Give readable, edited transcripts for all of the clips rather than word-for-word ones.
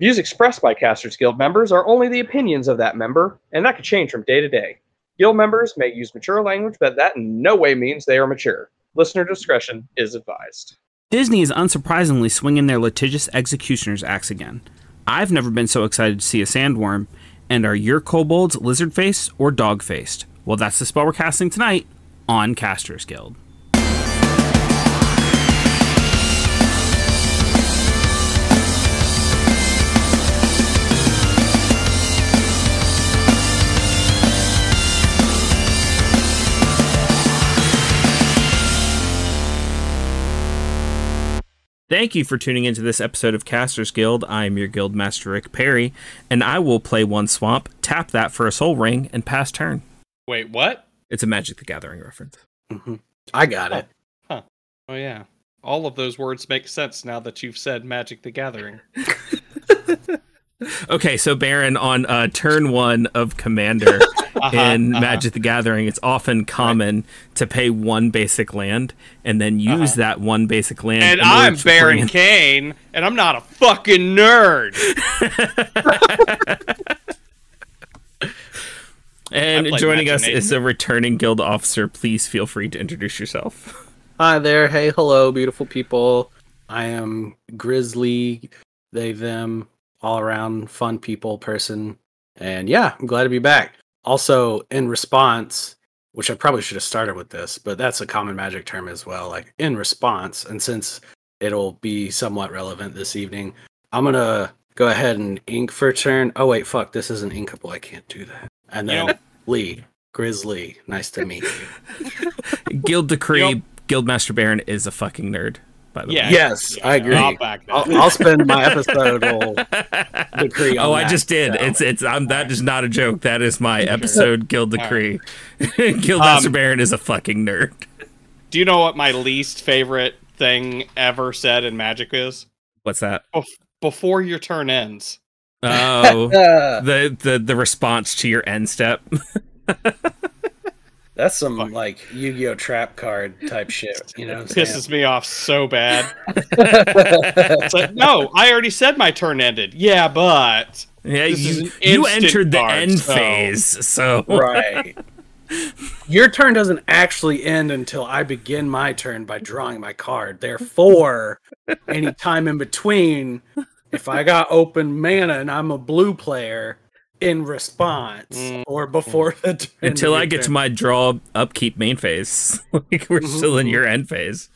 Views expressed by Casters Guild members are only the opinions of that member, and that could change from day to day. Guild members may use mature language, but that in no way means they are mature. Listener discretion is advised. Disney is unsurprisingly swinging their litigious executioner's axe again. I've never been so excited to see a sandworm. And are your kobolds lizard-faced or dog-faced? Well, that's the spell we're casting tonight on Casters Guild. Thank you for tuning into this episode of Casters Guild. I am your Guild Master Ric Perry, and I will play one swamp, tap that for a soul ring, and pass turn. Wait, what? It's a Magic the Gathering reference. Mm-hmm. I got it. Huh. Oh, yeah. All of those words make sense now that you've said Magic the Gathering. Okay, so Baron, on turn 1 of Commander in Magic the Gathering, it's often common to pay 1 basic land and then use that 1 basic land. And I'm Baron Kane, and I'm not a fucking nerd. And joining us is a returning guild officer. Please feel free to introduce yourself. Hi there. Hey, hello, beautiful people. I am Grizzly, they, them, all around fun people person. And yeah, I'm glad to be back. Also, in response, which I probably should have started with this, but that's a common Magic term as well, like in response. And since it'll be somewhat relevant this evening, I'm going to go ahead and ink for turn. Oh, wait, fuck, this isn't inkable. I can't do that. And then Lee, Grizzly, nice to meet you. Guild Decree, Guild Master Baron is a fucking nerd. By the way. Yes, I agree. I'll spend my episode whole decree on I just did. So. That is not a joke. That is my episode Guild Decree. Guild Master Baron is a fucking nerd. Do you know what my least favorite thing ever said in Magic is? What's that? Before your turn ends. Oh, the response to your end step. That's some like Yu-Gi-Oh trap card type shit, you know. It pisses me off so bad. It's like, no, I already said my turn ended. Yeah, but you entered the end phase, so right. Your turn doesn't actually end until I begin my turn by drawing my card. Therefore, any time in between, if I got open mana and I'm a blue player, in response or before the turn until I get to my draw upkeep main phase. Like we're still in your end phase.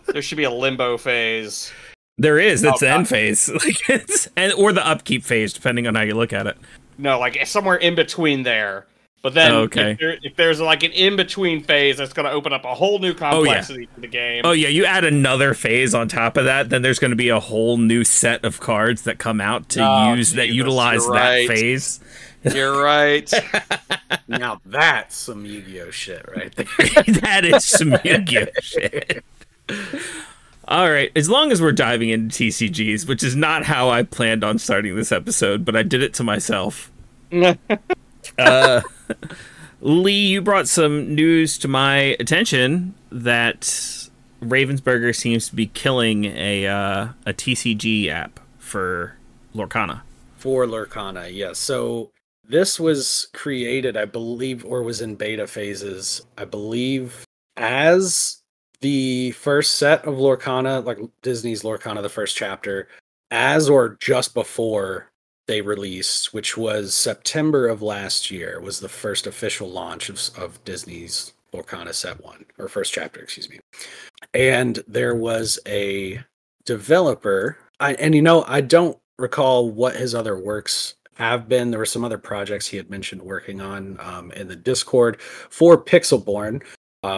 There should be a limbo phase. There is. That's the end phase. Like or the upkeep phase, depending on how you look at it. No, like somewhere in between there. But then if there's like an in-between phase, that's going to open up a whole new complexity to the game. Oh, yeah, you add another phase on top of that, then there's going to be a whole new set of cards that come out to utilize that phase. You're right. Now that's some Yu-Gi-Oh shit right there. That is some Yu-Gi-Oh shit. All right, as long as we're diving into TCGs, which is not how I planned on starting this episode, but I did it to myself. Lee, you brought some news to my attention that Ravensburger seems to be killing a TCG app for Lorcana. For Lorcana, yes. So this was created, I believe, or was in beta phases, I believe, as the first set of Lorcana, like Disney's Lorcana, the first chapter, as or just before they released, which was September of last year, was the first official launch of Disney's Lorcana Set 1, or first chapter, excuse me. And there was a developer, I don't recall what his other works have been. There were some other projects he had mentioned working on in the Discord for Pixelborn,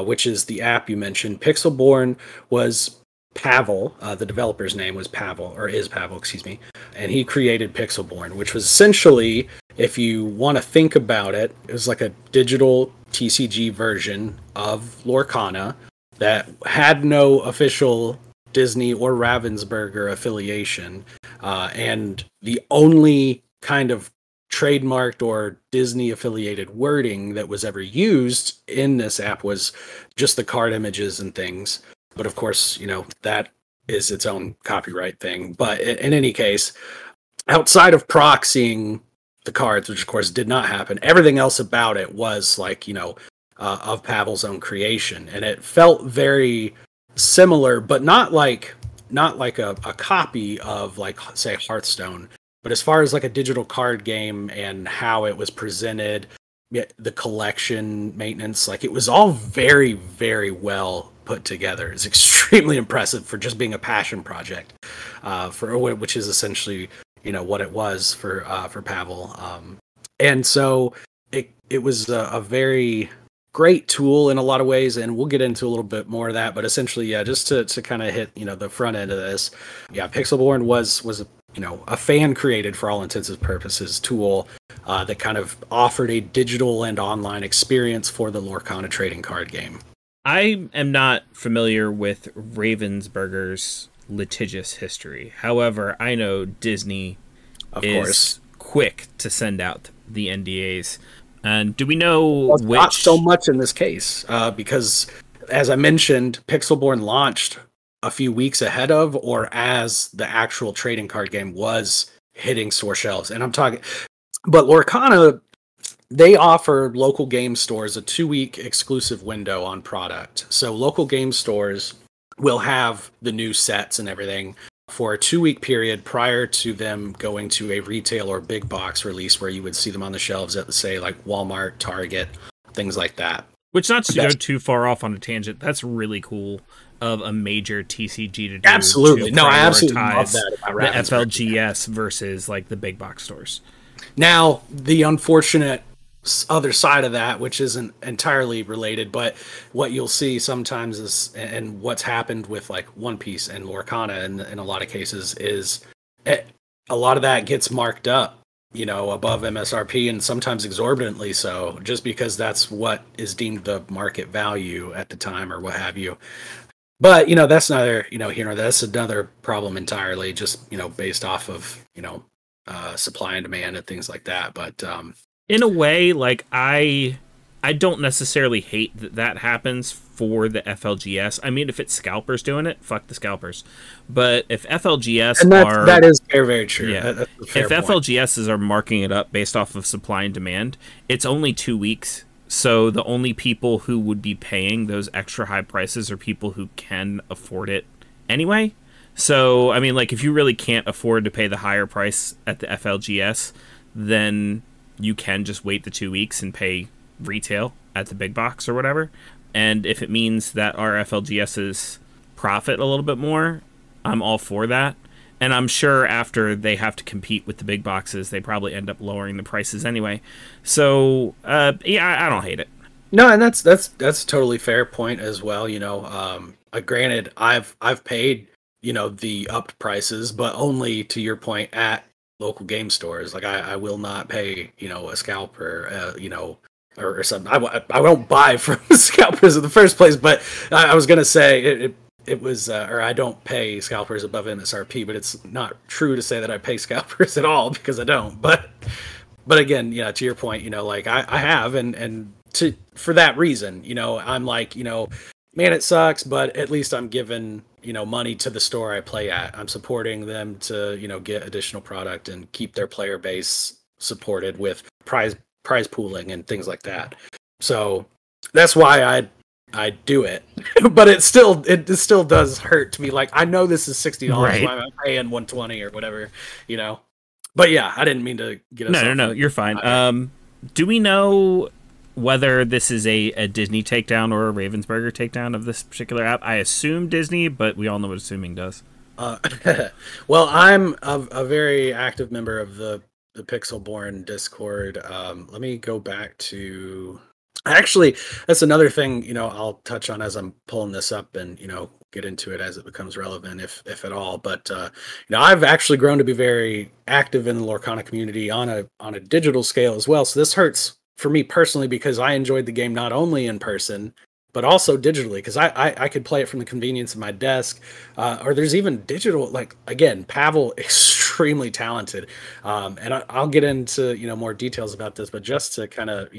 which is the app you mentioned. Pixelborn was Pavel, the developer's name was Pavel, or is Pavel, excuse me, and he created Pixelborn, which was essentially, if you want to think about it, it was like a digital TCG version of Lorcana that had no official Disney or Ravensburger affiliation, and the only kind of trademarked or Disney affiliated wording that was ever used in this app was just the card images and things. But of course, that is its own copyright thing. But in any case, outside of proxying the cards, which of course did not happen, everything else about it was like, of Pavel's own creation, and it felt very similar, but not like a copy of, like, say, Hearthstone. But as far as like a digital card game and how it was presented, the collection maintenance, like, it was all very, very well put together. It's extremely impressive for just being a passion project, which is essentially, what it was for Pavel. And so it was a very great tool in a lot of ways, and we'll get into a little bit more of that. But essentially, yeah, just to kind of hit, the front end of this, yeah, Pixelborn was a fan created, for all intents and purposes, tool that kind of offered a digital and online experience for the Lorcana trading card game. I am not familiar with Ravensburger's litigious history. However, I know Disney is quick to send out the NDAs. And do we know which? Not so much in this case, because, as I mentioned, Pixelborn launched a few weeks ahead of, or as the actual trading card game was hitting store shelves. And I'm talking, but Lorcana, they offer local game stores a 2-week exclusive window on product. So local game stores will have the new sets and everything for a 2-week period prior to them going to a retail or big box release, where you would see them on the shelves at, say, like Walmart, Target, things like that. Which, not to go too far off on a tangent, that's really cool of a major TCG to do. Absolutely. No, I absolutely love that about the FLGS versus like the big box stores. Now, the unfortunate other side of that, which isn't entirely related, but what you'll see sometimes is, and what's happened with like One Piece and Lorcana in a lot of cases, is a lot of that gets marked up, above MSRP, and sometimes exorbitantly so, just because that's what is deemed the market value at the time or what have you. But, that's neither, here nor there. That's another problem entirely, just, based off of, supply and demand and things like that. But in a way, like, I don't necessarily hate that happens for the FLGS. I mean, if it's scalpers doing it, fuck the scalpers. But if FLGS that is very, very true. Yeah, that's a fair if point. FLGSs are marking it up based off of supply and demand, it's only 2 weeks. So the only people who would be paying those extra high prices are people who can afford it anyway. So, I mean, like, if you really can't afford to pay the higher price at the FLGS, then you can just wait the 2 weeks and pay retail at the big box or whatever. And if it means that our FLGSs profit a little bit more, I'm all for that. And I'm sure after they have to compete with the big boxes, they probably end up lowering the prices anyway. So, yeah, I don't hate it. No, and that's a totally fair point as well. Granted, I've paid, the upped prices, but only, to your point, at local game stores. Like, I will not pay, a scalper, or something. I won't buy from scalpers in the first place. But I was gonna say it was, or I don't pay scalpers above MSRP, but it's not true to say that I pay scalpers at all, because I don't. But again, to your point, like, I have, and for that reason, I'm like, man, it sucks, but at least I'm giving, money to the store I play at. I'm supporting them to, get additional product and keep their player base supported with prize pooling and things like that. So that's why I do it. But it still does hurt to me. Like, I know this is $60, right. Why am I paying $120 or whatever, But yeah, I didn't mean to get us No, you're fine. Do we know whether this is a Disney takedown or a Ravensburger takedown of this particular app? I assume Disney, but we all know what assuming does. Well, I'm a very active member of the Pixelborn Discord. Let me go back to... Actually, that's another thing, I'll touch on as I'm pulling this up, and, get into it as it becomes relevant, if at all. But, I've actually grown to be very active in the Lorcana community on a digital scale as well. So this hurts for me personally, because I enjoyed the game not only in person, but also digitally, because I could play it from the convenience of my desk, or there's even digital, like, again, Pavel, extremely talented. And I'll get into, more details about this, but just to kind of,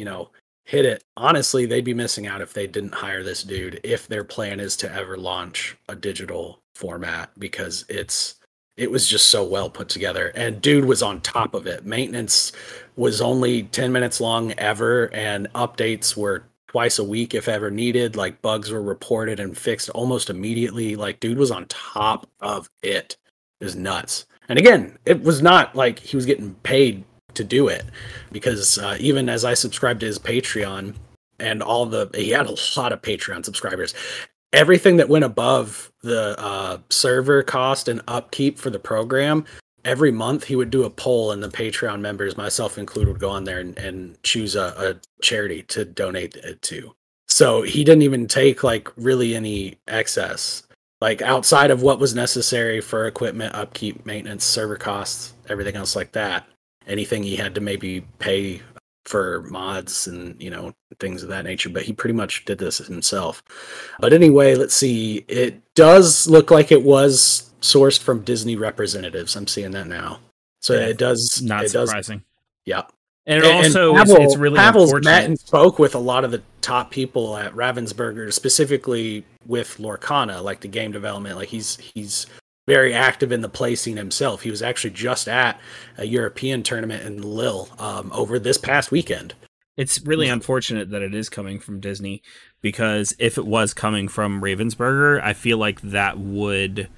hit it, honestly, they'd be missing out if they didn't hire this dude, if their plan is to ever launch a digital format because it was just so well put together, and dude was on top of it. Maintenance was only 10 minutes long ever, and updates were twice a week if ever needed. Like bugs were reported and fixed almost immediately. Like dude was on top of it. It was nuts. And again, it was not like he was getting paid to do it, because even as I subscribed to his Patreon and he had a lot of Patreon subscribers, everything that went above the server cost and upkeep for the program, every month he would do a poll, and the Patreon members, myself included, would go on there and choose a charity to donate it to. So he didn't even take like really any excess, like outside of what was necessary for equipment, upkeep, maintenance, server costs, everything else like that. Anything he had to maybe pay for mods and, you know, things of that nature, but he pretty much did this himself. But anyway, let's see. It does look like it was sourced from Disney representatives. I'm seeing that now. So yeah, it does. Not surprising. Yeah. And also, it's really Pavel's unfortunate. met and spoke with a lot of the top people at Ravensburger, specifically with Lorcana, like the game development. Like he's very active in the play scene himself. He was actually just at a European tournament in Lille over this past weekend. It's really unfortunate that it is coming from Disney, because if it was coming from Ravensburger, I feel like that would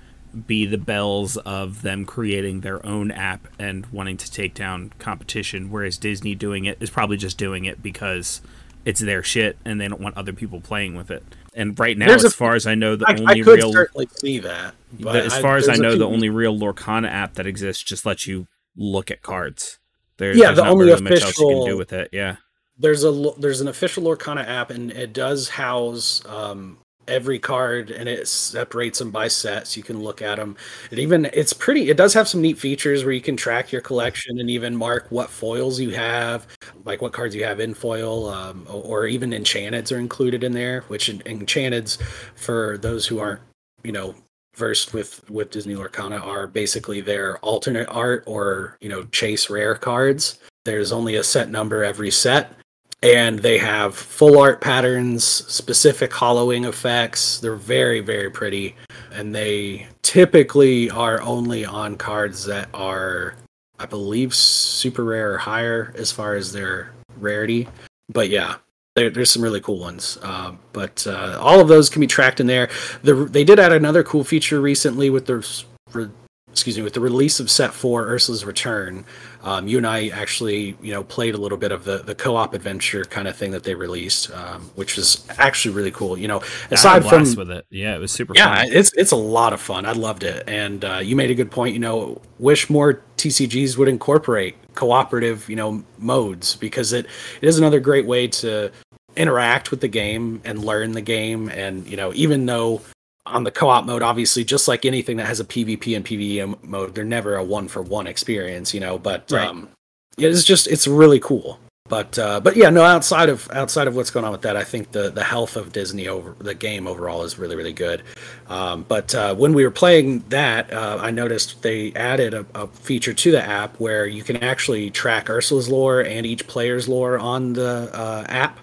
be the bells of them creating their own app and wanting to take down competition, whereas Disney doing it is probably just doing it because it's their shit and they don't want other people playing with it. And right now, as far as I know, the only I could real certainly see that. As far as I know, the only real Lorcana app that exists just lets you look at cards. There's the not only really much else you official can do with it. Yeah, there's an official Lorcana app, and it does house every card, and it separates them by sets. You can look at them. It does have some neat features where you can track your collection and even mark what foils you have, like what cards you have in foil, or even enchanteds are included in there, which enchanteds, for those who aren't, you know, versed with Disney Lorcana, are basically their alternate art or, you know, chase rare cards. There's only a set number every set. And they have full art patterns, specific hollowing effects. They're very, very pretty. And they typically are only on cards that are, I believe, super rare or higher as far as their rarity. But yeah, there's some really cool ones. But all of those can be tracked in there. They did add another cool feature recently with the release of Set 4, Ursula's Return. You and I actually, you know, played a little bit of the co-op adventure kind of thing that they released, which was actually really cool. You know, aside from with it, yeah, it was super. Yeah, fun. it's a lot of fun. I loved it, and you made a good point. You know, wish more TCGs would incorporate cooperative, you know, modes, because it is another great way to interact with the game and learn the game. And, you know, even though on the co-op mode, obviously, just like anything that has a PvP and PvE mode, they're never a 1-for-1 experience, you know. But right. It's really cool. But yeah, no. Outside of what's going on with that, I think the health of Disney over the game overall is really, really good. But when we were playing that, I noticed they added a feature to the app where you can actually track Ursula's lore and each player's lore on the app,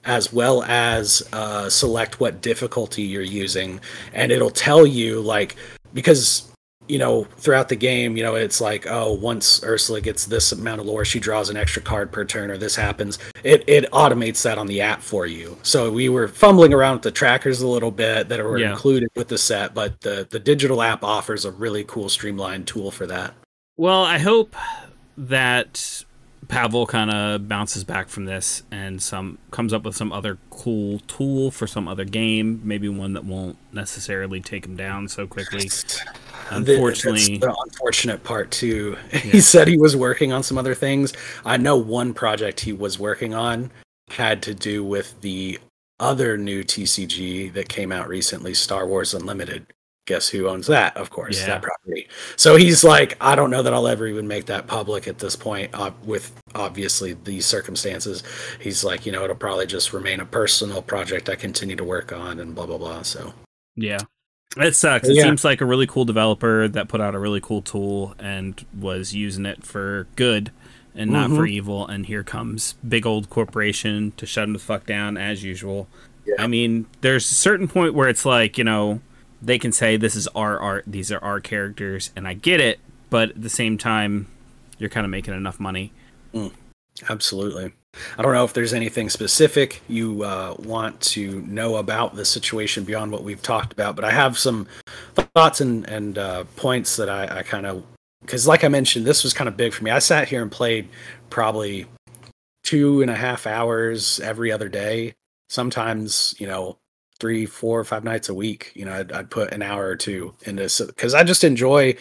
as well as select what difficulty you're using. And it'll tell you, like, because, you know, throughout the game, you know, it's like, oh, once Ursula gets this amount of lore, she draws an extra card per turn, or this happens. It automates that on the app for you. So we were fumbling around with the trackers a little bit that were included with the set, but the digital app offers a really cool streamlined tool for that. Well, I hope that Pavel kind of bounces back from this and comes up with some other cool tool for some other game, maybe one that won't necessarily take him down so quickly. Unfortunately, that's the unfortunate part too. Yeah. He said he was working on some other things. I know one project he was working on had to do with the other new TCG that came out recently, Star Wars Unlimited. Guess who owns that? Of course, that property. So he's like, I don't know that I'll ever even make that public at this point, with obviously these circumstances. He's like, you know, it'll probably just remain a personal project I continue to work on, and blah, blah, blah. So, yeah. It sucks. It seems like a really cool developer that put out a really cool tool and was using it for good and not for evil. And here comes big old corporation to shut him the fuck down as usual. Yeah. I mean, there's a certain point where it's like, you know, they can say this is our art, these are our characters, and I get it, but at the same time, you're kind of making enough money. Absolutely. I don't know if there's anything specific you want to know about the situation beyond what we've talked about, but I have some thoughts and points that I kind of, because like I mentioned, this was kind of big for me. I sat here and played probably 2.5 hours every other day, sometimes, 3, 4, 5 nights a week. I'd put an hour or two into, because I just enjoy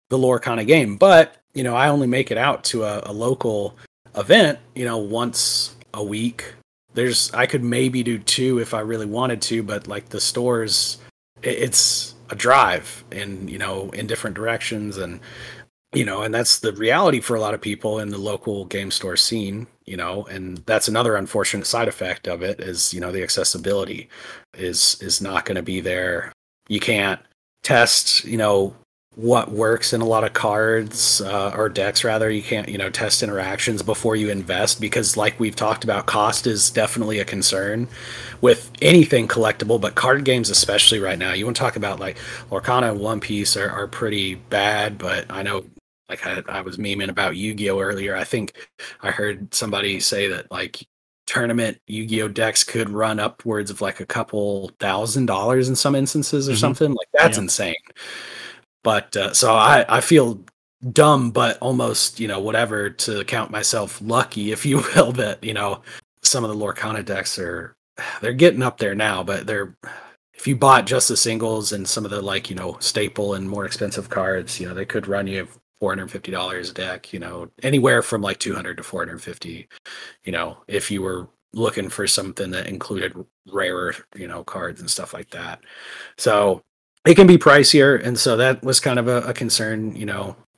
the Lorcana game, but I only make it out to a local event, once a week. I could maybe do 2 if I really wanted to, but like the stores, it's a drive in different directions, and and that's the reality for a lot of people in the local game store scene, and that's another unfortunate side effect of it is, the accessibility is not going to be there. You can't test, what works in a lot of cards or decks rather. You can't test interactions before you invest, because like we've talked about, cost is definitely a concern with anything collectible, but card games especially right now. You want to talk about like Lorcana and One Piece are pretty bad, but I know, like I was memeing about Yu-Gi-Oh earlier. I think I heard somebody say that like tournament Yu-Gi-Oh decks could run upwards of like a couple $1,000 in some instances or something. Like that's insane. But so I feel dumb, but almost, whatever, to count myself lucky, if you will, that, some of the Lorcana decks they're getting up there now, but if you bought just the singles and some of the like, staple and more expensive cards, they could run you $450 a deck, anywhere from like 200 to 450, if you were looking for something that included rarer, cards and stuff like that. So it can be pricier, and so that was kind of a concern.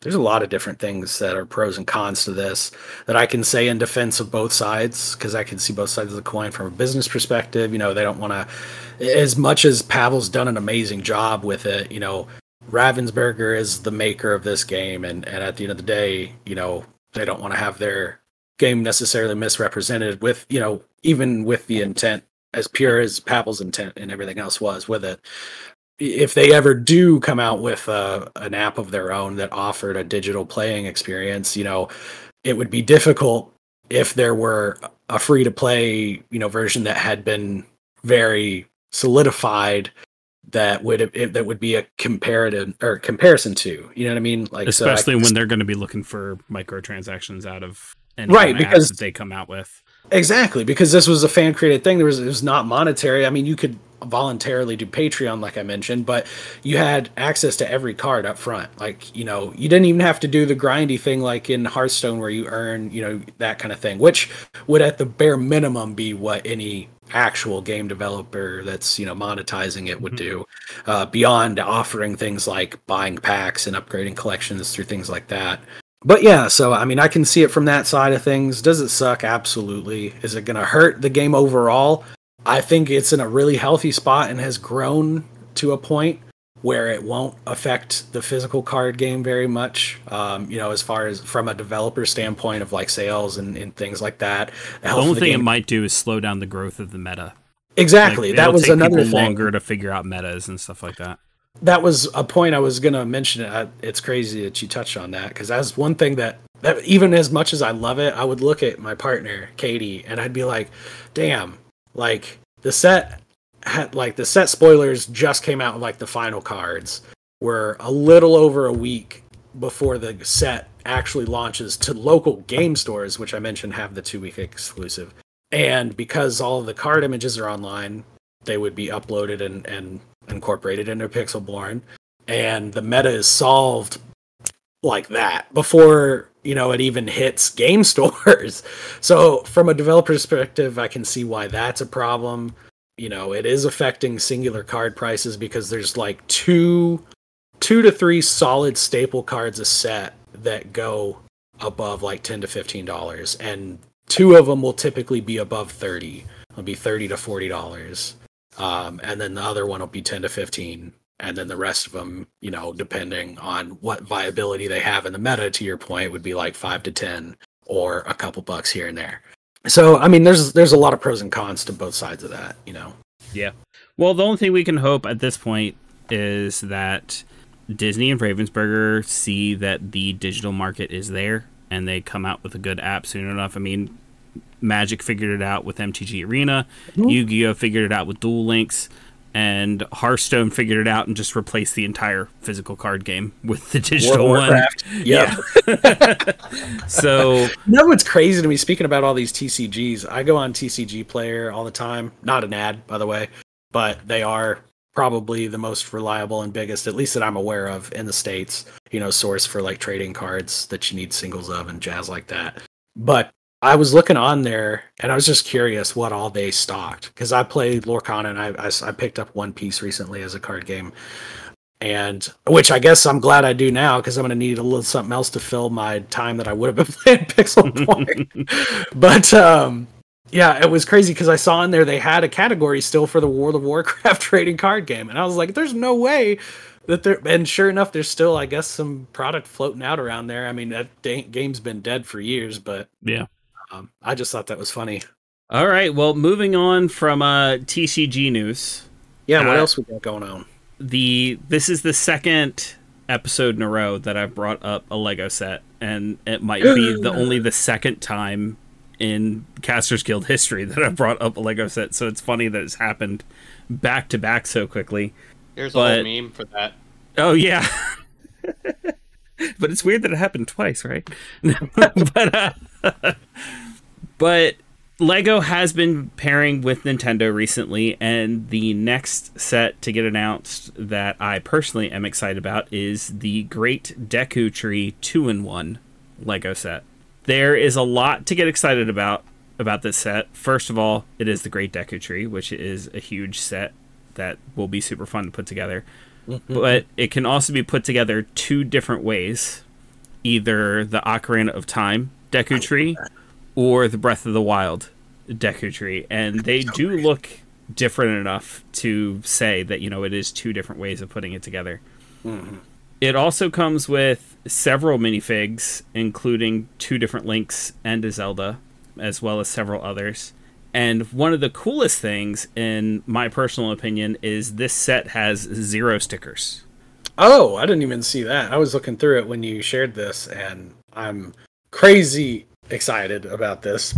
There's a lot of different things that are pros and cons to this that I can say in defense of both sides, because I can see both sides of the coin from a business perspective. They don't want to, as much as Pavel's done an amazing job with it, Ravensburger is the maker of this game, and at the end of the day, they don't want to have their game necessarily misrepresented with, even with the intent as pure as Pavel's intent and everything else was with it. If they ever do come out with an app of their own that offered a digital playing experience, it would be difficult if there were a free to play, version that had been very solidified that would be a comparative or comparison to, you know what I mean? Like, especially when they're going to be looking for microtransactions out of any because that they come out with. Exactly, because this was a fan created thing. It was not monetary. I mean, you could voluntarily do Patreon, like I mentioned, but you had access to every card up front. Like, you didn't even have to do the grindy thing like in Hearthstone where you earn, that kind of thing, which would at the bare minimum be what any actual game developer that's, monetizing it would do, beyond offering things like buying packs and upgrading collections through things like that. But yeah, so I mean, I can see it from that side of things. Does it suck? Absolutely. Is it going to hurt the game overall? I think it's in a really healthy spot and has grown to a point where it won't affect the physical card game very much. As far as from a developer standpoint of like sales and things like that. The only thing it might do is slow down the growth of the meta. Exactly. Like, that was another thing. Longer to figure out metas and stuff like that. That was a point I was going to mention. It's crazy that you touched on that, because that's one thing that even as much as I love it, I would look at my partner, Katie, and I'd be like, damn, like the set spoilers just came out, like the final cards were a little over a week before the set actually launches to local game stores, which I mentioned have the 2-week exclusive. And because all of the card images are online, they would be uploaded and incorporated into Pixelborn, and the meta is solved like that before it even hits game stores. So from a developer perspective, I can see why that's a problem. It is affecting singular card prices because there's like two to three solid staple cards a set that go above like $10 to $15, and 2 of them will typically be above 30. It'll be $30 to $40. And then the other one will be 10 to 15. And then the rest of them, depending on what viability they have in the meta, to your point, would be like 5 to 10 or a couple bucks here and there. So, I mean, there's a lot of pros and cons to both sides of that, Yeah. Well, the only thing we can hope at this point is that Disney and Ravensburger see that the digital market is there, and they come out with a good app soon enough. I mean, Magic figured it out with MTG Arena, Yu-Gi-Oh! Figured it out with Duel Links, and Hearthstone figured it out and just replaced the entire physical card game with the digital one. Yeah. So, what's crazy to me, speaking about all these TCGs, I go on TCG Player all the time. Not an ad, by the way, but they are probably the most reliable and biggest, at least that I'm aware of in the States, source for like trading cards that you need singles of and jazz like that. But I was looking on there and I was just curious what all they stocked, because I played Lorcana and I picked up One Piece recently as a card game, and which I guess I'm glad I do now, because I'm going to need a little something else to fill my time that I would have been playing Pixel Point. But yeah, it was crazy because I saw in there they had a category still for the World of Warcraft trading card game, and I was like, there's no way that there. And sure enough, there's still, I guess, some product floating out around there. I mean, that game's been dead for years, but yeah. I just thought that was funny. All right, well, moving on from TCG news. Yeah, what else we got going on? This is the second episode in a row that I've brought up a Lego set, and it might be only the second time in Casters Guild history that I've brought up a Lego set, so it's funny that it's happened back to back so quickly. There's a whole meme for that. Oh, yeah. But it's weird that it happened twice, right? But Lego has been pairing with Nintendo recently, and the next set to get announced that I personally am excited about is the Great Deku Tree 2-in-1 Lego set. There is a lot to get excited about this set. First of all, it is the Great Deku Tree, which is a huge set that will be super fun to put together. But it can also be put together two different ways. Either the Ocarina of Time Deku Tree or the Breath of the Wild Deku Tree. And they do look different enough to say that, it is two different ways of putting it together. Mm-hmm. It also comes with several minifigs, including 2 different Links and a Zelda, as well as several others. And one of the coolest things, in my personal opinion, is this set has 0 stickers. Oh, I didn't even see that. I was looking through it when you shared this, and I'm crazy excited about this.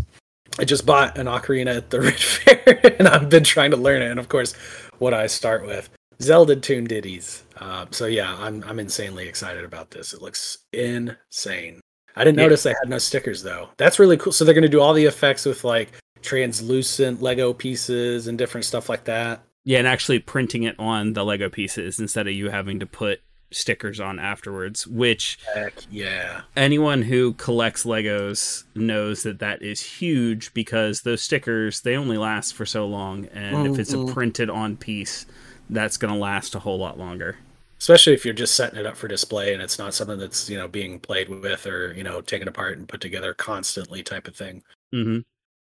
I just bought an Ocarina at the Red Fair, and I've been trying to learn it. And of course, what I start with, Zelda Tune Ditties. So yeah, I'm insanely excited about this. It looks insane. I didn't notice they had no stickers though. That's really cool. So they're going to do all the effects with like translucent Lego pieces and different stuff like that. Yeah, and actually printing it on the Lego pieces instead of you having to put stickers on afterwards, which heck yeah, anyone who collects Legos knows that is huge, because those stickers, they only last for so long, and if it's a printed on piece, that's going to last a whole lot longer. Especially if you're just setting it up for display and it's not something that's, being played with or, taken apart and put together constantly type of thing. Mm-hmm.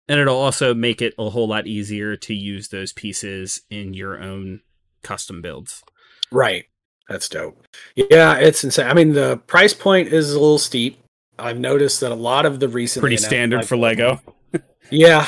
And it'll also make it a whole lot easier to use those pieces in your own custom builds. Right. That's dope. Yeah, it's insane. I mean, the price point is a little steep. I've noticed that a lot of the recent... Pretty standard for Lego. Yeah,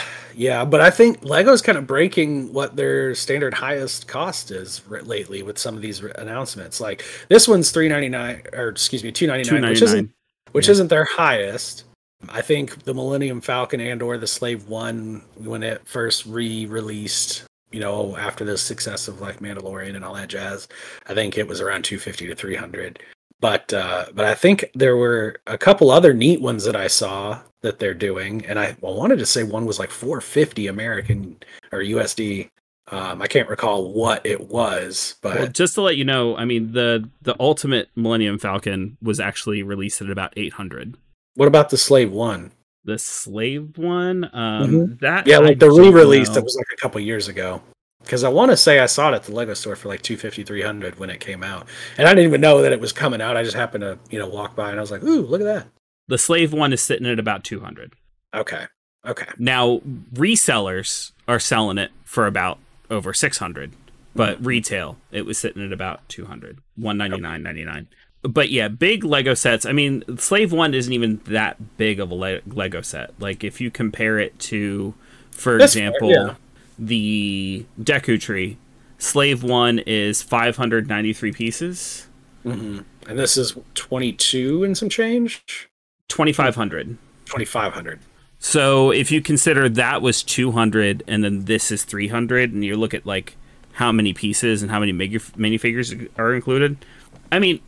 but I think Lego's kind of breaking what their standard highest cost is lately with some of these announcements. Like, this one's $299, which isn't their highest. I think the Millennium Falcon and or the Slave One, when it first re-released, after the success of like Mandalorian and all that jazz, I think it was around $250 to $300. But I think there were a couple other neat ones that I saw that they're doing, and I wanted to say one was like $450 American or USD. I can't recall what it was, but just to let you know, I mean the Ultimate Millennium Falcon was actually released at about $800. What about the Slave One? The Slave One, like the re-release that was like a couple years ago. Because I want to say I saw it at the Lego store for like $250, $300 when it came out, and I didn't even know that it was coming out. I just happened to walk by and I was like, "Ooh, look at that!" The Slave One is sitting at about $200. Okay. Now resellers are selling it for about over $600, but retail it was sitting at about $200, $199.99. But yeah, big Lego sets. I mean, Slave One isn't even that big of a Lego set. Like if you compare it to, for example, the Deku Tree, Slave 1 is 593 pieces. Mm-hmm. And this is 22 and some change? 2,500. 2,500. So if you consider that was 200 and then this is 300, and you look at like how many pieces and how many minifigures are included, I mean,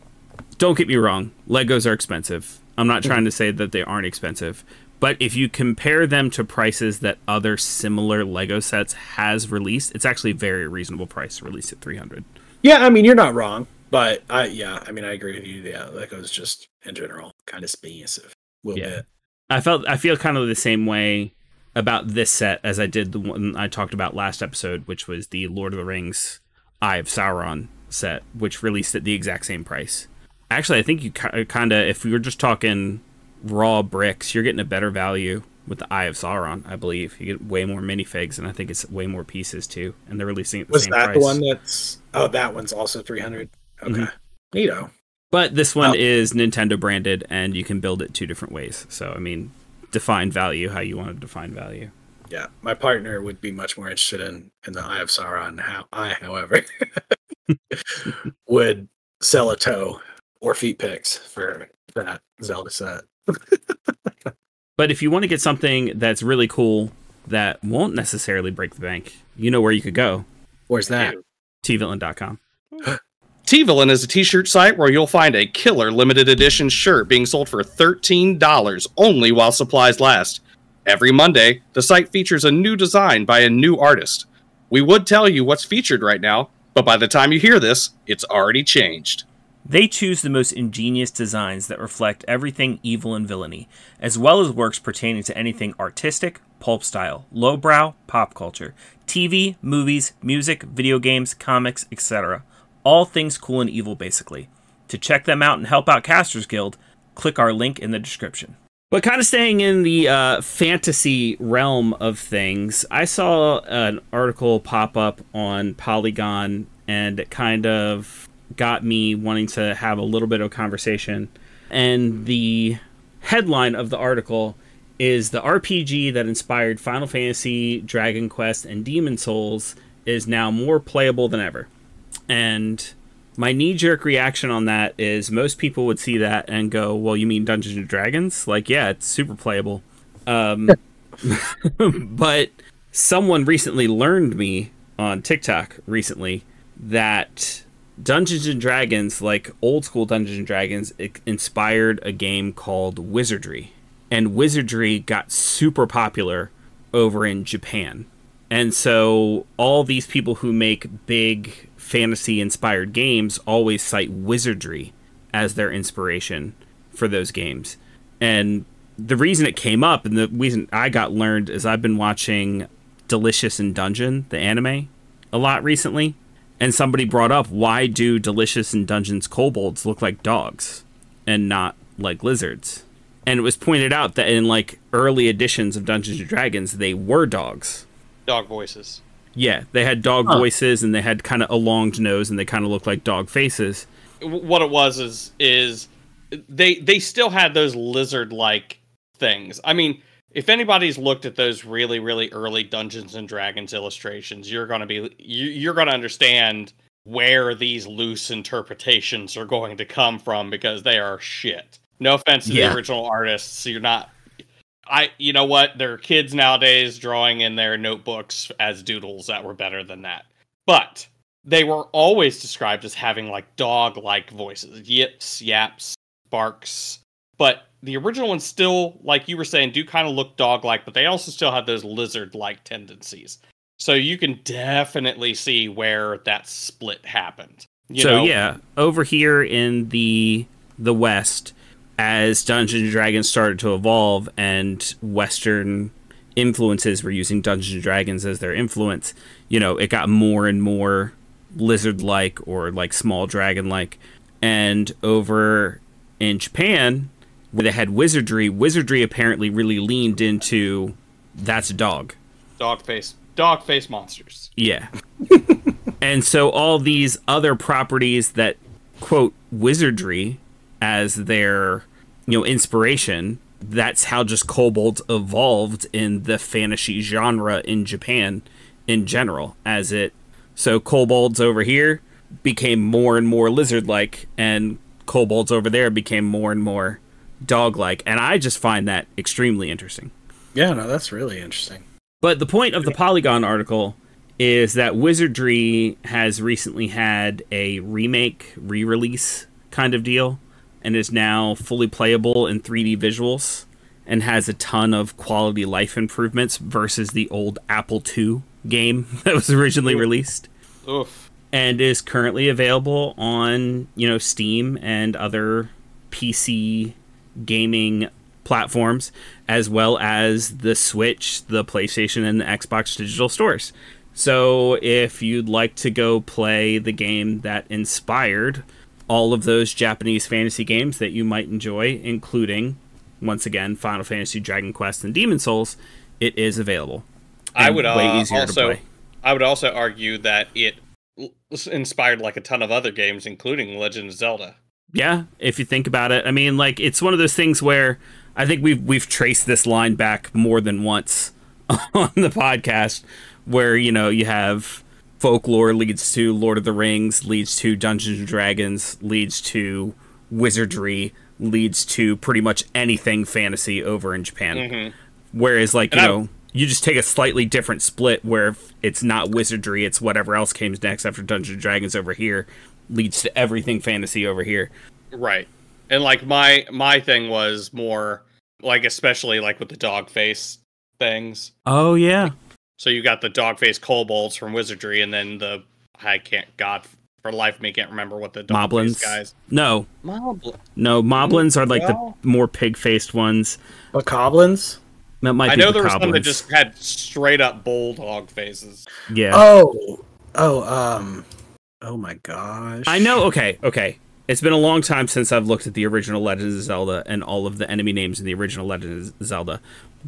don't get me wrong, Legos are expensive. I'm not trying to say that they aren't expensive, but if you compare them to prices that other similar Lego sets has released, it's actually a very reasonable price to release at 300. Yeah, I mean, you're not wrong, but I agree with you. Yeah, Lego's just in general kind of expensive a little bit. I feel kind of the same way about this set as I did the one I talked about last episode, which was the Lord of the Rings Eye of Sauron set, which released at the exact same price. Actually, I think you kind of, if we were just talking raw bricks, you're getting a better value with the Eye of Sauron, I believe. You get way more minifigs, and I think it's way more pieces, too. And they're releasing it at the same price. Was that the one that's... Oh, that one's also 300. Okay. Mm-hmm. Neato. But this one is Nintendo branded, and you can build it 2 different ways. So, I mean, define value how you want to define value. Yeah, my partner would be much more interested in the Eye of Sauron. However, would sell a toe or feet pics for that Zelda set. But if you want to get something that's really cool that won't necessarily break the bank, you know where you could go. Where's that? tvillain.com. T-Villain is a t-shirt site where you'll find a killer limited edition shirt being sold for $13 only while supplies last. Every Monday, the site features a new design by a new artist. We would tell you what's featured right now, but by the time you hear this, it's already changed. They choose the most ingenious designs that reflect everything evil and villainy, as well as works pertaining to anything artistic, pulp style, lowbrow, pop culture, TV, movies, music, video games, comics, etc. All things cool and evil, basically. To check them out and help out Casters Guild, click our link in the description. But kind of staying in the fantasy realm of things, I saw an article pop up on Polygon, and it kind of got me wanting to have a little bit of conversation. And the headline of the article is the RPG that inspired Final Fantasy, Dragon Quest, and Demon Souls is now more playable than ever. And my knee-jerk reaction on that is most people would see that and go, well, you mean Dungeons & Dragons? Like, yeah, it's super playable. But someone recently learned me on TikTok recently that Dungeons & Dragons, like old-school Dungeons & Dragons, inspired a game called Wizardry. And Wizardry got super popular over in Japan. And so all these people who make big fantasy-inspired games always cite Wizardry as their inspiration for those games. And the reason it came up, and the reason I got learned, is I've been watching Delicious in Dungeon, the anime, a lot recently. And somebody brought up, why do Delicious in Dungeon's kobolds look like dogs and not like lizards? And it was pointed out that in like early editions of Dungeons & Dragons, they were dogs. Dog voices. Yeah, they had dog voices, and they had kind of a long nose, and they kind of looked like dog faces. What it was is they still had those lizard-like things. I mean, if anybody's looked at those really, really early Dungeons and Dragons illustrations, you're gonna understand where these loose interpretations are going to come from, because they are shit. No offense to the original artists, you know what? There are kids nowadays drawing in their notebooks as doodles that were better than that. But they were always described as having like dog-like voices. Yips, yaps, barks. But the original ones still, like you were saying, do kind of look dog-like, but they also still have those lizard-like tendencies. So you can definitely see where that split happened. Over here in the West, as Dungeons & Dragons started to evolve and Western influences were using Dungeons & Dragons as their influence, it got more and more lizard-like or like small dragon-like. And over in Japan, where they had Wizardry apparently really leaned into that's a dog. Dog face monsters. Yeah. And so all these other properties that quote Wizardry as their inspiration, that's how just kobolds evolved in the fantasy genre in Japan in general, as it So kobolds over here became more and more lizard-like, and kobolds over there became more and more dog-like. And I just find that extremely interesting. Yeah, no, that's really interesting. But the point of the Polygon article is that Wizardry has recently had a remake, re-release kind of deal, and is now fully playable in 3D visuals, and has a ton of quality life improvements versus the old Apple II game that was originally released. Oof. And is currently available on, Steam and other PC gaming platforms, as well as the Switch, the PlayStation, and the Xbox digital stores. So if you'd like to go play the game that inspired all of those Japanese fantasy games that you might enjoy, including, once again, Final Fantasy, Dragon Quest, and Demon Souls, it is available. I would also argue that it inspired like a ton of other games, including Legend of Zelda. Yeah, if you think about it. I mean, like, it's one of those things where I think we've traced this line back more than once on the podcast, where, you have folklore leads to Lord of the Rings, leads to Dungeons and Dragons, leads to Wizardry, leads to pretty much anything fantasy over in Japan. Mm-hmm. Whereas, like, you just take a slightly different split where if it's not Wizardry, it's whatever else came next after Dungeons and Dragons over here, leads to everything fantasy over here. Right. And, like, my thing was more, like, especially, like, with the dog face things. Oh, yeah. So you got the dog face kobolds from Wizardry, and then God, for life of me, can't remember what the dog face guys. No. Moblins are, like, the more pig-faced ones. Bokoblins? That might I be know there was Bokoblins. some that just had straight-up bulldog faces. Yeah. Oh, my gosh. I know, okay. It's been a long time since I've looked at the original Legend of Zelda and all of the enemy names in the original Legend of Zelda.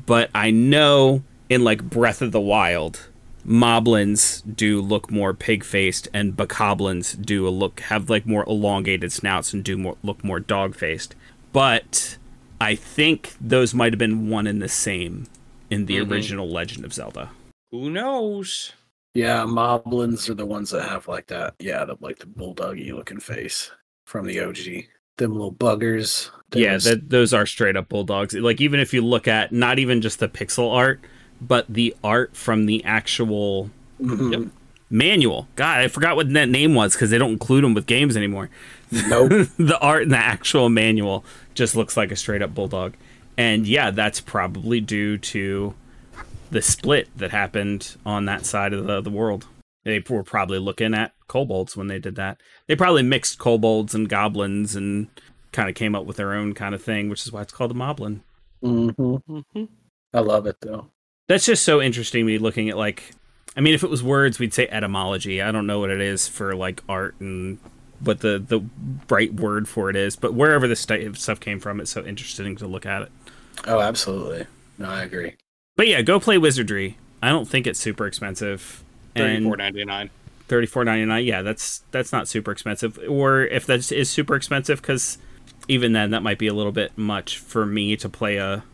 But I know in, like, Breath of the Wild, Moblins do look more pig-faced, and Bokoblins have, like, more elongated snouts and look more dog-faced. But I think those might have been one and the same in the original Legend of Zelda. Who knows? Yeah, Moblins are the ones that have, like, that, the bulldoggy looking face from the OG. Them little buggers. Those are straight up bulldogs. Like, even if you look at not even just the pixel art, but the art from the actual manual. God, I forgot what that name was because they don't include them with games anymore. Nope. The art in the actual manual just looks like a straight up bulldog. And yeah, that's probably due to the split that happened on that side of the world. They were probably looking at kobolds when they did that. They probably mixed kobolds and goblins and kind of came up with their own kind of thing, which is why it's called a moblin. Mm-hmm. I love it, though. That's just so interesting, me looking at, like, I mean, if it was words, we'd say etymology. I don't know what it is for, like, art and what the right word for it is, but wherever this stuff came from, it's so interesting to look at it. Oh, absolutely. No, I agree. But yeah, go play Wizardry. I don't think it's super expensive. $34.99. $34.99. Yeah, that's not super expensive. Or if that is super expensive, because even then, that might be a little bit much for me to play a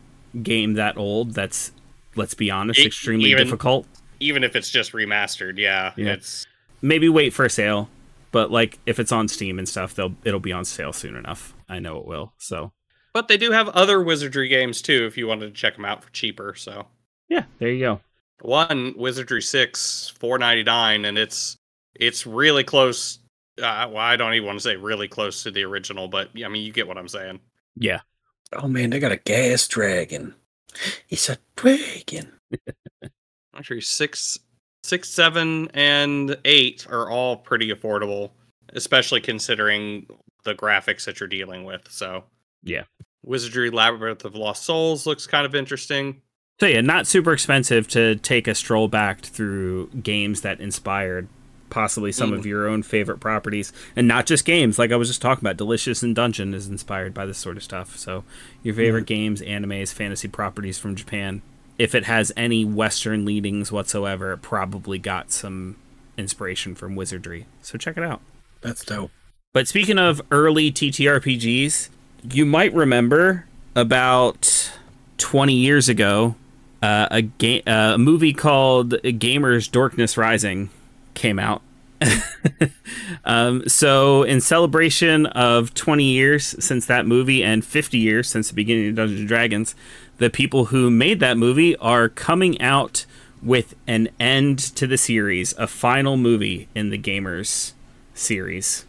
game that old. That's, let's be honest, extremely difficult. Even if it's just remastered, yeah. It's maybe wait for a sale, but like if it's on Steam and stuff, it'll be on sale soon enough. I know it will. So, but they do have other Wizardry games too, if you wanted to check them out for cheaper. So yeah, there you go. One Wizardry 6, $4.99, and it's really close. Well, I don't even want to say really close to the original, but I mean, you get what I'm saying. Yeah. Oh man, they got a gas dragon. It's a dragon. Actually, 6, 7, and 8 are all pretty affordable, especially considering the graphics that you're dealing with. So yeah, Wizardry Labyrinth of Lost Souls looks kind of interesting. So yeah, not super expensive to take a stroll back through games that inspired possibly some of your own favorite properties, and not just games. Like I was just talking about, Delicious and Dungeon is inspired by this sort of stuff. So your favorite games, animes, fantasy properties from Japan. If it has any Western leadings whatsoever, it probably got some inspiration from Wizardry. So check it out. That's dope. But speaking of early TTRPGs, you might remember about 20 years ago, a movie called Gamers Darkness Rising came out, So in celebration of 20 years since that movie and 50 years since the beginning of Dungeons & Dragons, the people who made that movie are coming out with an end to the series, a final movie in the Gamers series.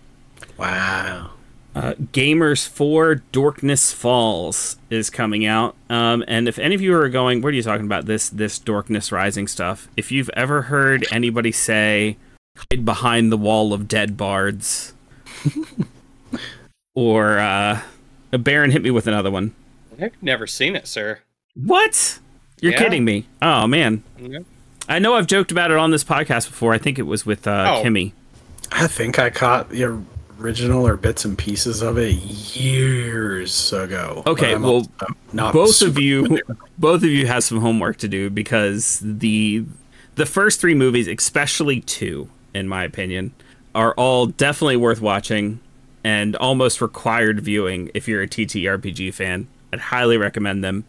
Wow. Gamers 4 Dorkness Falls is coming out. And if any of you are going, what are you talking about, this Dorkness Rising stuff? If you've ever heard anybody say, hide behind the wall of dead bards, or Baron, hit me with another one. I've never seen it, sir. What? You're kidding me. Oh, man. Yeah. I know I've joked about it on this podcast before. I think it was with Kimmy. I think I caught the original or bits and pieces of it years ago. Okay, well, both of you have some homework to do, because the first 3 movies, especially 2, in my opinion, are all definitely worth watching and almost required viewing if you're a TTRPG fan. I'd highly recommend them.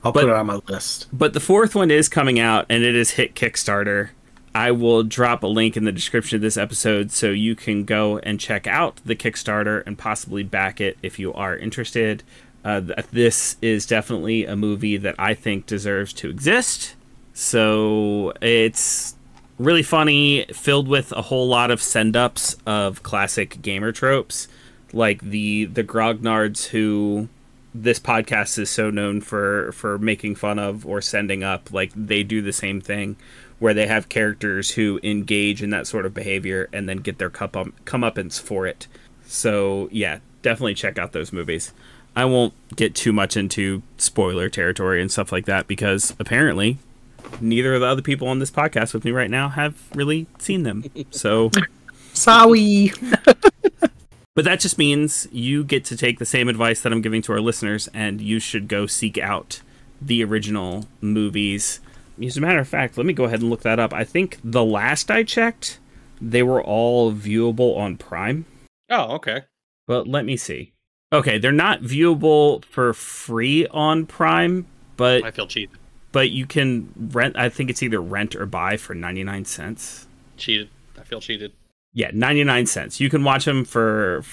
I'll put it on my list. But the 4th one is coming out, and it is hit Kickstarter. I will drop a link in the description of this episode so you can go and check out the Kickstarter and possibly back it if you are interested. This is definitely a movie that I think deserves to exist. So it's really funny, filled with a whole lot of send-ups of classic gamer tropes, like the grognards who this podcast is so known for making fun of or sending up. Like, they do the same thing, where they have characters who engage in that sort of behavior and then get their comeuppance for it. So yeah, definitely check out those movies. I won't get too much into spoiler territory and stuff like that, because apparently neither of the other people on this podcast with me right now have really seen them. So sorry. But that just means you get to take the same advice that I'm giving to our listeners, and you should go seek out the original movies. As a matter of fact, let me go ahead and look that up. I think the last I checked, they were all viewable on Prime. Oh, okay. But let me see. Okay, they're not viewable for free on Prime, but I feel cheated. But you can rent. I think it's either rent or buy for 99 cents. Cheated. I feel cheated. Yeah, 99 cents. You can watch them for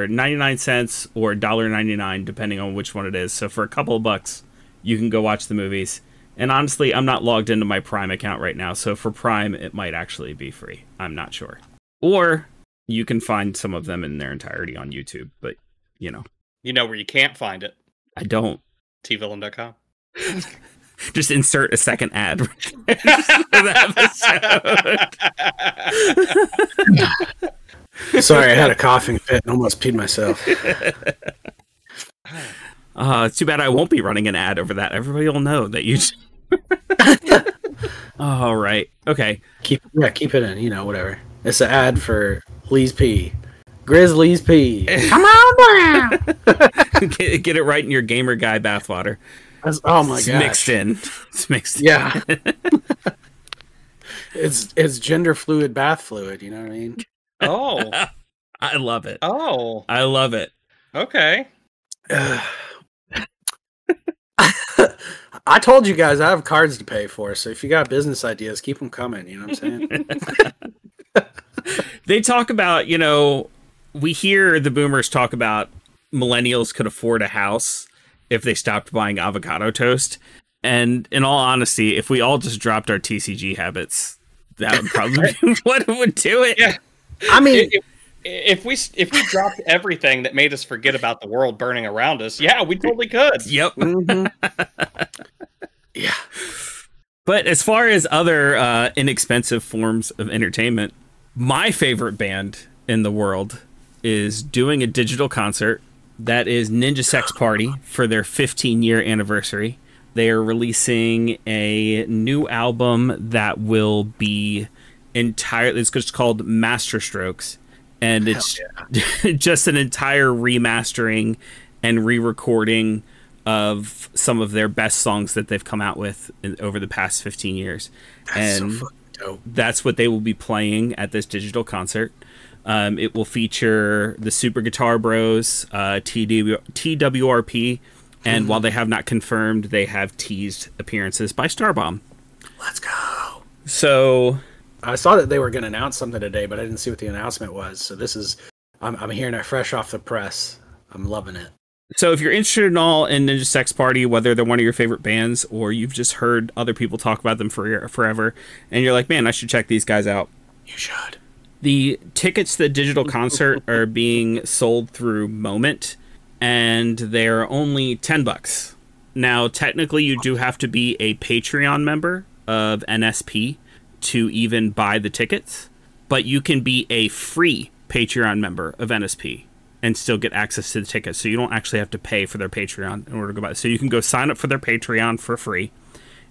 99 cents or $1.99, depending on which one it is. So for a couple of bucks, you can go watch the movies. And honestly, I'm not logged into my Prime account right now, so for Prime, it might actually be free. I'm not sure. Or you can find some of them in their entirety on YouTube, but, you know. You know where you can't find it? I don't. tvillain.com. Just insert a second ad for the episode. Sorry, I had a coughing fit and almost peed myself. It's too bad I won't be running an ad over that. Everybody will know that you... All right. Okay. Keep it in, whatever. It's an ad for Lee's Pee. Grizzly's Pee. Come on down! Get it right in your gamer guy bathwater. Oh my gosh. Mixed in. It's mixed in. Yeah. It's gender fluid bath fluid, you know what I mean? Oh. I love it. Oh. I love it. Okay. I told you guys I have cards to pay for, so if you got business ideas, keep them coming, you know what I'm saying? They talk about, we hear the boomers talk about millennials could afford a house if they stopped buying avocado toast. And in all honesty, if we all just dropped our TCG habits, that would probably be what would do it. Yeah. I mean, if we dropped everything that made us forget about the world burning around us, yeah, we totally could. Yep. Mm-hmm. Yeah. But as far as other inexpensive forms of entertainment, my favorite band in the world is doing a digital concert. That is Ninja Sex Party for their 15-year anniversary. They are releasing a new album that will be entirely, it's just called Master Strokes. And it's just an entire remastering and re-recording of some of their best songs that they've come out with over the past 15 years. That's and so fucking dope. That's what they will be playing at this digital concert. It will feature the Super Guitar Bros, TWRP, and while they have not confirmed, they have teased appearances by Starbomb. Let's go. So I saw that they were going to announce something today, but I didn't see what the announcement was. So this is, I'm hearing it fresh off the press. I'm loving it. So if you're interested at all in Ninja Sex Party, whether they're one of your favorite bands or you've just heard other people talk about them for forever, and you're like, man, I should check these guys out. You should. The tickets to the digital concert are being sold through Moment, and they're only $10. Now, technically, you do have to be a Patreon member of NSP to even buy the tickets, but you can be a free Patreon member of NSP and still get access to the tickets. So you don't actually have to pay for their Patreon in order to go buy. So you can go sign up for their Patreon for free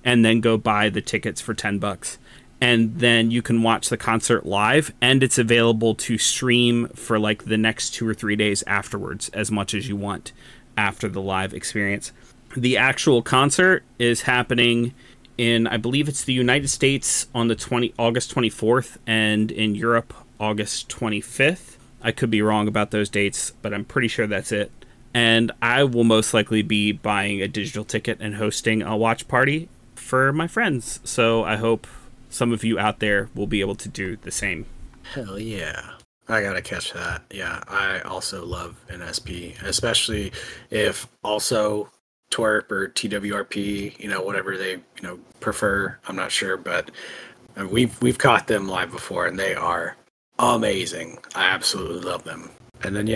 and then go buy the tickets for $10. And then you can watch the concert live, and it's available to stream for like the next 2 or 3 days afterwards, as much as you want after the live experience. The actual concert is happening in, I believe it's the United States on the August 24th, and in Europe, August 25th. I could be wrong about those dates, but I'm pretty sure that's it. And I will most likely be buying a digital ticket and hosting a watch party for my friends. So I hope some of you out there will be able to do the same. Hell yeah. I gotta catch that. Yeah, I also love NSP, especially if also twerp or TWRP, whatever they, prefer. I'm not sure, but we've caught them live before, and they are amazing. I absolutely love them. And then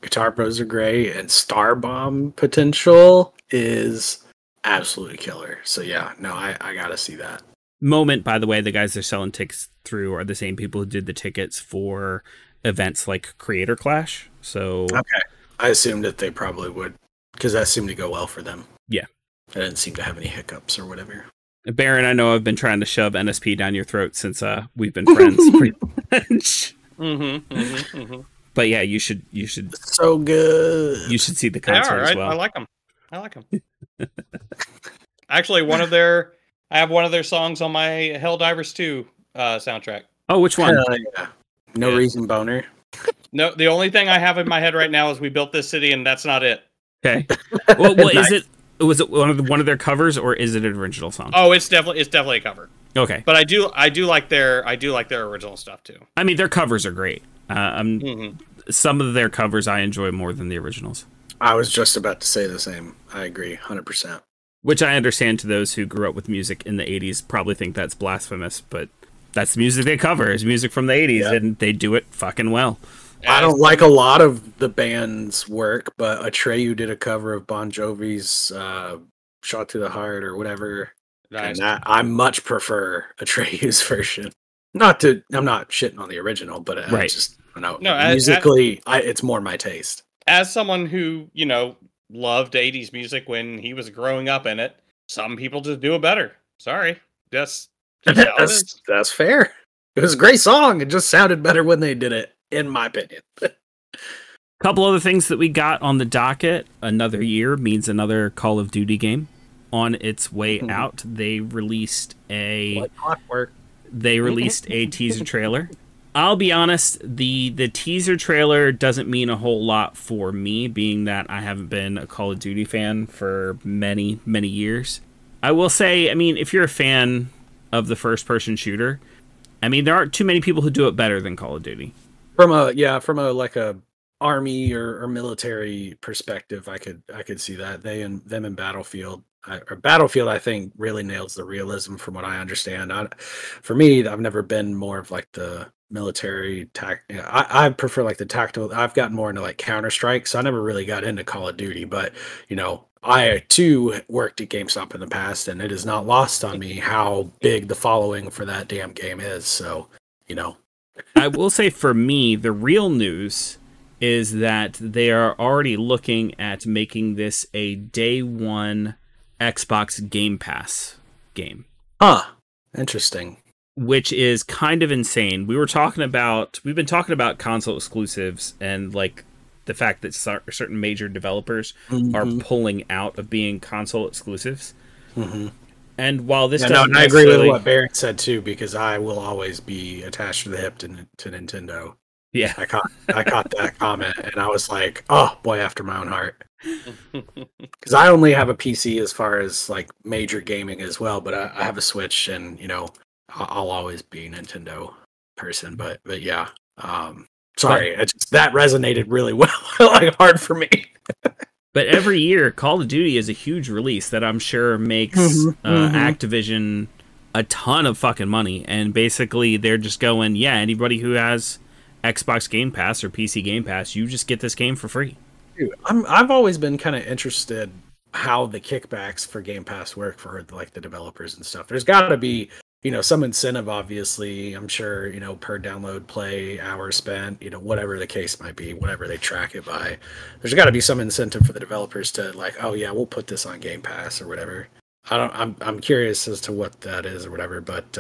Guitar Pros are great, and Star Bomb potential is absolutely killer. So I gotta see that. Moment, by the way, the guys they're selling tickets through are the same people who did the tickets for events like Creator Clash. So okay, I assumed that they probably would, because that seemed to go well for them. Yeah, I didn't seem to have any hiccups or whatever. Baron, I know I've been trying to shove NSP down your throat since we've been friends. Pretty much. But yeah, you should. So good. You should see the concert as well. I like them. Actually, I have one of their songs on my Helldivers 2 soundtrack. Oh, which one? Yeah. No Reason Boner. No, the only thing I have in my head right now is We Built This City, and that's not it. Okay. Well, what is it? Was it one of their covers, or is it an original song? Oh, it's definitely a cover. Okay. But I do like their original stuff too. I mean, their covers are great. Some of their covers I enjoy more than the originals. I was just about to say the same. I agree, 100%. Which I understand to those who grew up with music in the 80s probably think that's blasphemous, but that's the music they cover. It's music from the 80s, and they do it fucking well. I don't like a lot of the band's work, but Atreyu did a cover of Bon Jovi's Shot to the Heart or whatever. Nice. And I much prefer Atreyu's version. I'm not shitting on the original, but I just don't know. Musically, it's more my taste. As someone who, loved 80s music when he was growing up in it, some people just do it better. Sorry. That's fair. It was a great song. It just sounded better when they did it, in my opinion. Couple other things that we got on the docket. Another year means another Call of Duty game on its way out. They released a teaser trailer. I'll be honest, the teaser trailer doesn't mean a whole lot for me, being that I haven't been a Call of Duty fan for many, many years. I will say, if you're a fan of the first-person shooter, there aren't too many people who do it better than Call of Duty. From a army or military perspective, I could see that. Them in Battlefield. Battlefield, I think, really nails the realism from what I understand. For me, I've never been more of like the military I prefer like the tactical. I've gotten more into like Counter-Strike, so I never really got into Call of Duty, but I too worked at GameStop in the past, and it is not lost on me how big the following for that damn game is. So I will say for me, the real news is that they are already looking at making this a day one Xbox Game Pass game. Interesting. Which is kind of insane. We've been talking about console exclusives and like the fact that certain major developers are pulling out of being console exclusives. And while this I agree with what Barrett said too, because I will always be attached to the hip to Nintendo. Yeah, I caught that comment, and I was like, oh boy, after my own heart. Because I only have a PC as far as like major gaming as well, but I have a Switch, and I'll always be a Nintendo person, but yeah. Sorry, that resonated really well, like hard for me. But every year, Call of Duty is a huge release that I'm sure makes Activision a ton of fucking money. And basically, they're just going, yeah, anybody who has Xbox Game Pass or PC Game Pass, you just get this game for free. Dude, I've always been kind of interested how the kickbacks for Game Pass work for like the developers and stuff. There's got to be, some incentive, obviously. I'm sure, per download, play, hours spent, whatever the case might be, whatever they track it by. There's got to be some incentive for the developers to like, oh yeah, we'll put this on Game Pass or whatever. I'm curious as to what that is or whatever, but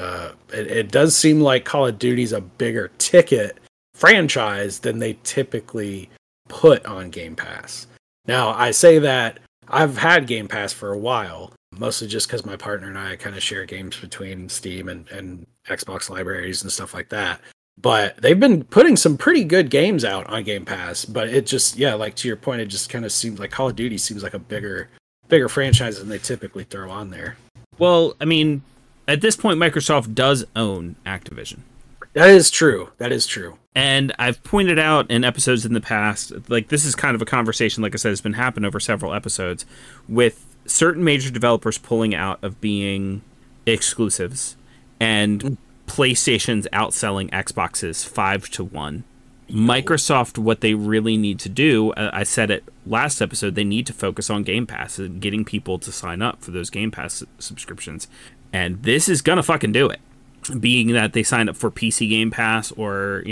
it does seem like Call of Duty's a bigger ticket franchise than they typically put on Game Pass. Now, I say that I've had Game Pass for a while, mostly just because my partner and I kind of share games between Steam and Xbox libraries and stuff like that. But they've been putting some pretty good games out on Game Pass. But it just, like to your point, it just kind of seems like Call of Duty seems like a bigger franchise than they typically throw on there. Well, I mean, at this point, Microsoft does own Activision. That is true. And I've pointed out in episodes in the past, like this is kind of a conversation, like I said, has been happening over several episodes, with certain major developers pulling out of being exclusives and PlayStation's outselling Xboxes 5-1. Microsoft, what they really need to do, I said it last episode, they need to focus on Game Pass and getting people to sign up for those Game Pass subscriptions. And this is going to fucking do it. Being that they signed up for PC Game Pass or,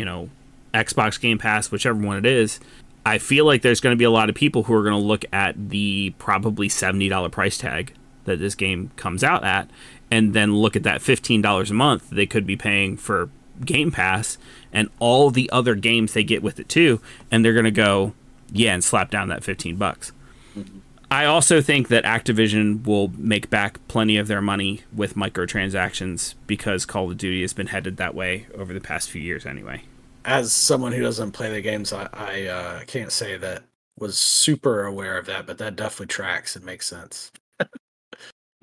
Xbox Game Pass, whichever one it is, I feel like there's going to be a lot of people who are going to look at the probably $70 price tag that this game comes out at, and then look at that $15 a month they could be paying for Game Pass and all the other games they get with it too, and they're going to go, yeah, and slap down that $15. Mm-hmm. I also think that Activision will make back plenty of their money with microtransactions because Call of Duty has been headed that way over the past few years anyway. As someone who doesn't play the games, I can't say that was super aware of that, but that definitely tracks and makes sense.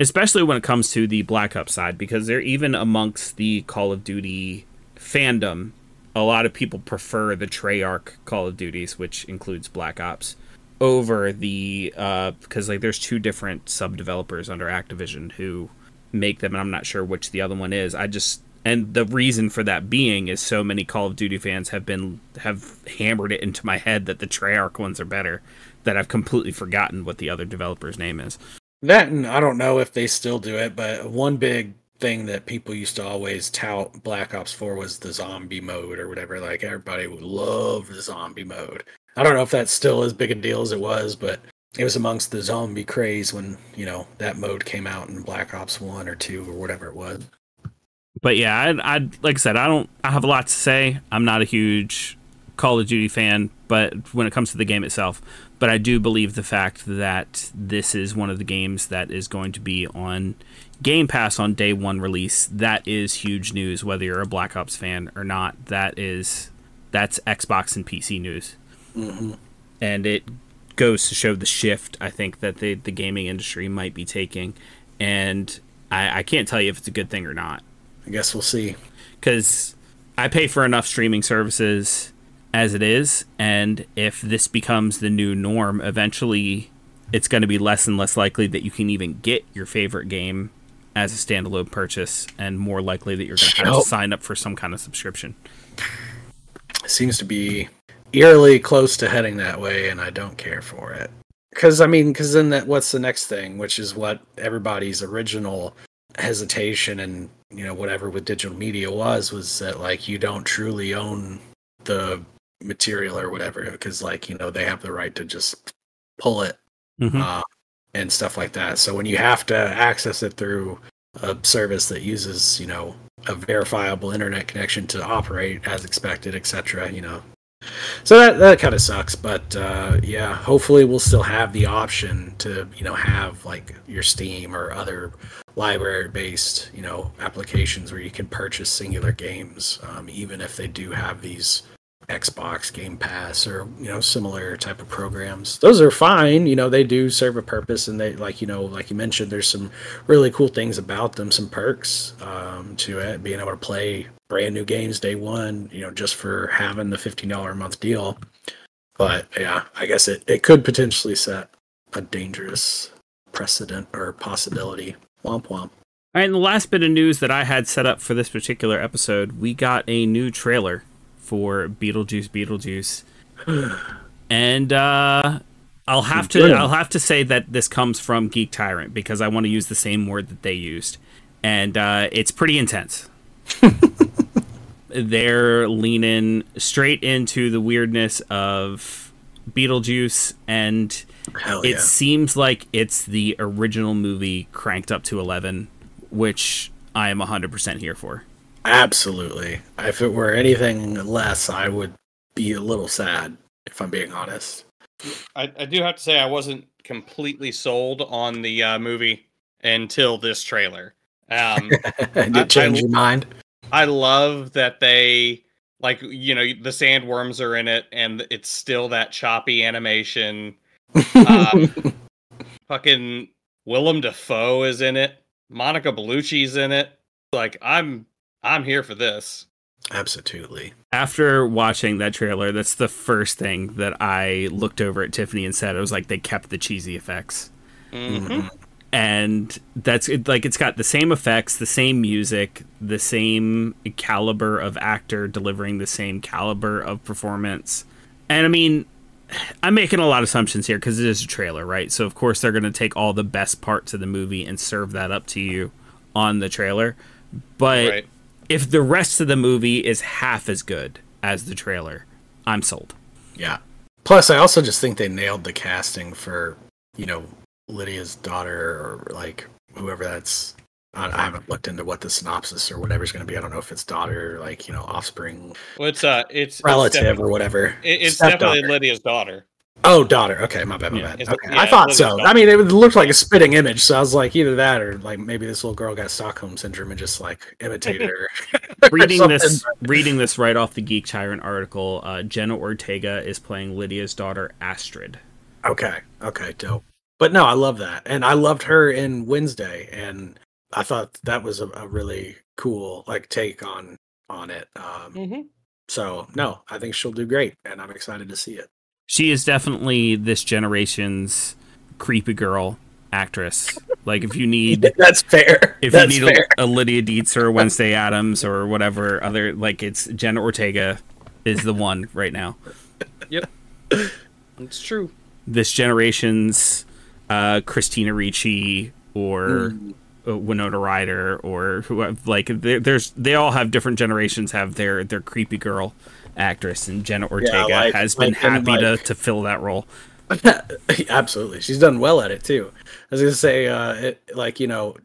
Especially when it comes to the Black Ops side, because they're even amongst the Call of Duty fandom, a lot of people prefer the Treyarch Call of Duties, which includes Black Ops, over the because like there's two different sub developers under Activision who make them, and I'm not sure which the other one is. And the reason for that being is so many Call of Duty fans have hammered it into my head that the Treyarch ones are better, that I've completely forgotten what the other developer's name is. That, and I don't know if they still do it, but one big thing that people used to always tout Black Ops 4 was the zombie mode or whatever. Like, everybody would love the zombie mode. I don't know if that's still as big a deal as it was, but it was amongst the zombie craze when, that mode came out in Black Ops 1 or 2 or whatever it was. But yeah, I like I said, I have a lot to say. I'm not a huge Call of Duty fan, but when it comes to the game itself, but I do believe the fact that this is one of the games that is going to be on Game Pass on day one release. That is huge news, whether you're a Black Ops fan or not. That's Xbox and PC news. Mm-hmm. And it goes to show the shift, I think, that the gaming industry might be taking. And I can't tell you if it's a good thing or not. I guess we'll see. Because I pay for enough streaming services as it is, and if this becomes the new norm, eventually it's going to be less and less likely that you can even get your favorite game as a standalone purchase, and more likely that you're going to have to sign up for some kind of subscription. It seems to be eerily close to heading that way, and I don't care for it. Because then what's the next thing, which is what everybody's original hesitation and whatever with digital media was that like you don't truly own the material or whatever, because they have the right to just pull it. Mm-hmm. And stuff like that. So when you have to access it through a service that uses a verifiable internet connection to operate as expected, etc., so that kind of sucks. But yeah, hopefully we'll still have the option to have like your Steam or other library based applications where you can purchase singular games, even if they do have these Xbox Game Pass or similar type of programs. Those are fine. They do serve a purpose, and they like you mentioned, there's some really cool things about them, some perks to it, being able to play brand new games day one, just for having the $15 a month deal. But yeah, I guess it could potentially set a dangerous precedent or possibility. Womp womp. All right, and the last bit of news that I had set up for this particular episode, we got a new trailer for Beetlejuice. And I'll have to say that this comes from Geek Tyrant, because I want to use the same word that they used. And it's pretty intense. They're leaning straight into the weirdness of Beetlejuice, and it seems like it's the original movie cranked up to 11, which I am 100% here for. Absolutely. If it were anything less, I would be a little sad, if I'm being honest. I do have to say I wasn't completely sold on the movie until this trailer. Did it change your mind? I love that they, like, the sandworms are in it, and it's still that choppy animation. Fucking Willem Dafoe is in it. Monica Bellucci's in it. Like, I'm here for this. Absolutely. After watching that trailer, that's the first thing that I looked over at Tiffany and said. I was like, they kept the cheesy effects. Mm-hmm. And that's it, like, it's got the same effects, the same music, the same caliber of actor delivering the same caliber of performance. And I mean, I'm making a lot of assumptions here because it is a trailer, right? So of course they're going to take all the best parts of the movie and serve that up to you on the trailer. But if the rest of the movie is half as good as the trailer, I'm sold. Yeah. Plus, I also just think they nailed the casting for, Lydia's daughter, or like whoever that's. I haven't looked into what the synopsis or whatever is going to be. I don't know if it's daughter, like, offspring. Well, it's relative or whatever. It's definitely Lydia's daughter. Oh, daughter. Okay, my bad. Yeah, Okay. yeah, I thought Lydia's so. daughter. I mean, it looked like a spitting image, so I was like, either that or like maybe this little girl got Stockholm syndrome and just like imitated her. reading this right off the Geek Tyrant article, Jenna Ortega is playing Lydia's daughter Astrid. Okay, dope. But no, I love that, and I loved her in Wednesday, and I thought that was a really cool take on it. So no, I think she'll do great, and I'm excited to see it. She is definitely this generation's creepy girl actress. Like, if you need that's fair. If you need a Lydia Dietz or Wednesday Addams or whatever other, like, it's Jenna Ortega is the one right now. Yep, it's true. This generation's Christina Ricci or Winona Ryder or who, like, they all have different generations have their creepy girl actress, and Jenna Ortega has been happy to fill that role. Absolutely, she's done well at it too. I was gonna say,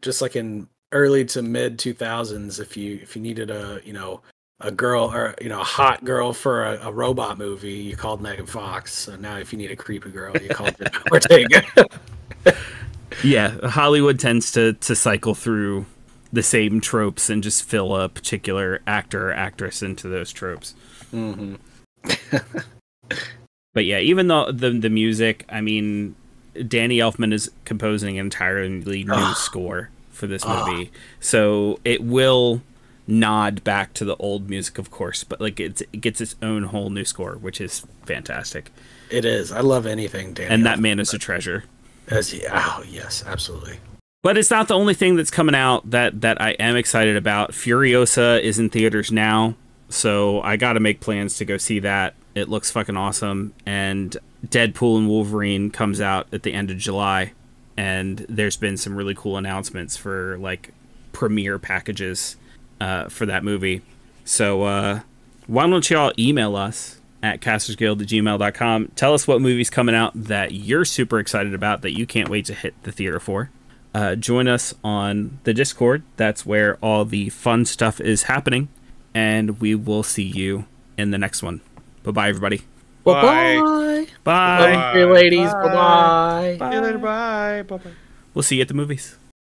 just like in early to mid 2000s, if you needed a girl or a hot girl for a robot movie, you called Megan Fox. So now if you need a creepy girl, you called Jenna Ortega. Yeah, Hollywood tends to cycle through the same tropes and just fill a particular actor or actress into those tropes. Mm-hmm. But yeah, even though the music, I mean, Danny Elfman is composing an entirely new score for this movie, so it will nod back to the old music, of course, but like it gets its own whole new score, which is fantastic. It is. I love anything Danny. And that man is a treasure. Yes, absolutely. But it's not the only thing that's coming out that I am excited about. Furiosa is in theaters now, so I got to make plans to go see that. It looks fucking awesome. And Deadpool and Wolverine comes out at the end of July, and there's been some really cool announcements for like premiere packages for that movie. So why don't y'all email us at castersguild@gmail.com. Tell us what movie's coming out that you're super excited about that you can't wait to hit the theater for. Join us on the Discord. That's where all the fun stuff is happening. And we will see you in the next one. Bye-bye, everybody. Bye-bye. Bye. Love you, ladies. Bye-bye. See you later. Bye. Bye-bye. We'll see you at the movies.